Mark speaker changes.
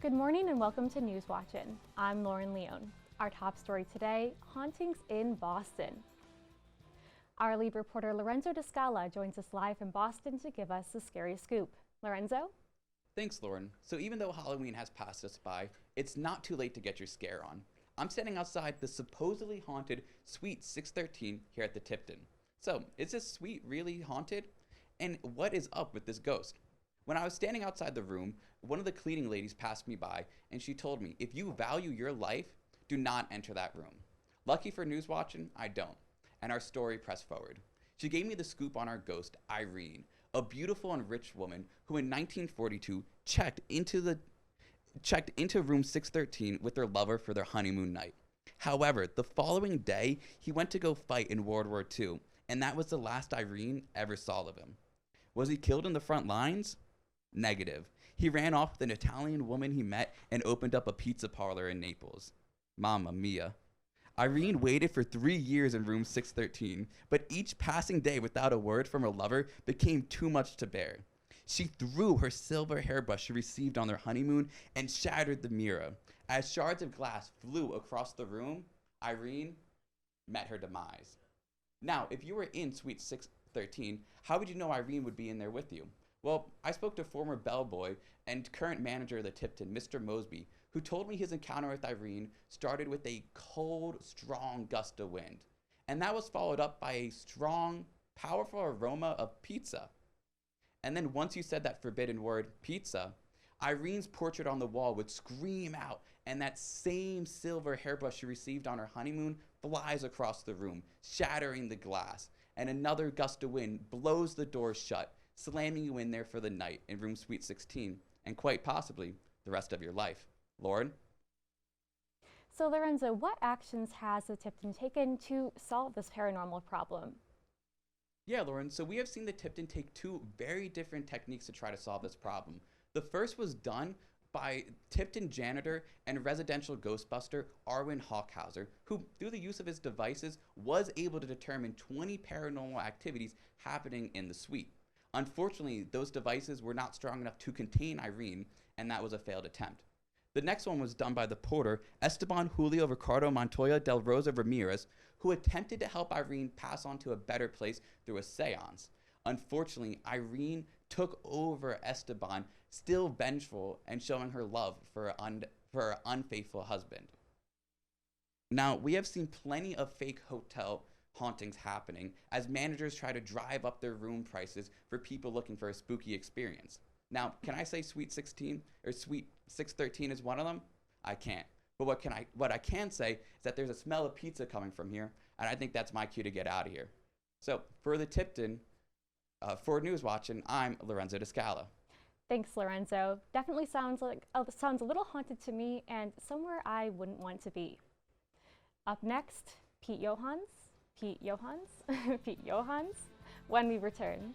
Speaker 1: Good morning and welcome to News Watchin'. I'm Lauren Leone. Our top story today, hauntings in Boston. Our lead reporter Lorenzo joins us live from Boston to give us the scary scoop. Lorenzo?
Speaker 2: Thanks, Lauren. So even though Halloween has passed us by, it's not too late to get your scare on. I'm standing outside the supposedly haunted Suite 613 here at the Tipton. So, is this suite really haunted? And what is up with this ghost? When I was standing outside the room, one of the cleaning ladies passed me by and she told me, if you value your life, do not enter that room. Lucky for News Watchin', I don't. And our story pressed forward. She gave me the scoop on our ghost, Irene, a beautiful and rich woman who in 1942 checked into room 613 with her lover for their honeymoon night. However, the following day, he went to go fight in World War II, and that was the last Irene ever saw of him. Was he killed in the front lines? Negative. He ran off with an Italian woman he met and opened up a pizza parlor in Naples. Mamma mia. Irene waited for 3 years in room 613, but each passing day without a word from her lover became too much to bear. She threw her silver hairbrush she received on their honeymoon and shattered the mirror. As shards of glass flew across the room, Irene met her demise. Now, if you were in Suite 613, how would you know Irene would be in there with you? Well, I spoke to former bellboy and current manager of the Tipton, Mr. Mosby, who told me his encounter with Irene started with a cold, strong gust of wind. And that was followed up by a strong, powerful aroma of pizza. And then once you said that forbidden word, pizza, Irene's portrait on the wall would scream out, and that same silver hairbrush she received on her honeymoon flies across the room, shattering the glass. And another gust of wind blows the doors shut, slamming you in there for the night in room Suite 16, and quite possibly the rest of your life. Lauren?
Speaker 1: So Lorenzo, what actions has the Tipton taken to solve this paranormal problem?
Speaker 2: Yeah, Lauren, so we have seen the Tipton take two very different techniques to try to solve this problem. The first was done by Tipton janitor and residential ghostbuster Arwen Hawkhauser, who, through the use of his devices, was able to determine 20 paranormal activities happening in the suite. Unfortunately, those devices were not strong enough to contain Irene, and that was a failed attempt. The next one was done by the porter, Esteban Julio Ricardo Montoya del Rosa Ramirez, who attempted to help Irene pass on to a better place through a seance. Unfortunately, Irene took over Esteban, still vengeful and showing her love for her unfaithful husband. Now, we have seen plenty of fake hotel hauntings happening as managers try to drive up their room prices for people looking for a spooky experience. Now, can I say Suite 16 or Suite 613 is one of them? I can't. But what I can say is that there's a smell of pizza coming from here, and I think that's my cue to get out of here. So, for the Tipton, for News Watchin', I'm Lorenzo DeScala.
Speaker 1: Thanks, Lorenzo. Definitely sounds a little haunted to me and somewhere I wouldn't want to be. Up next, Pete Johans, when we return.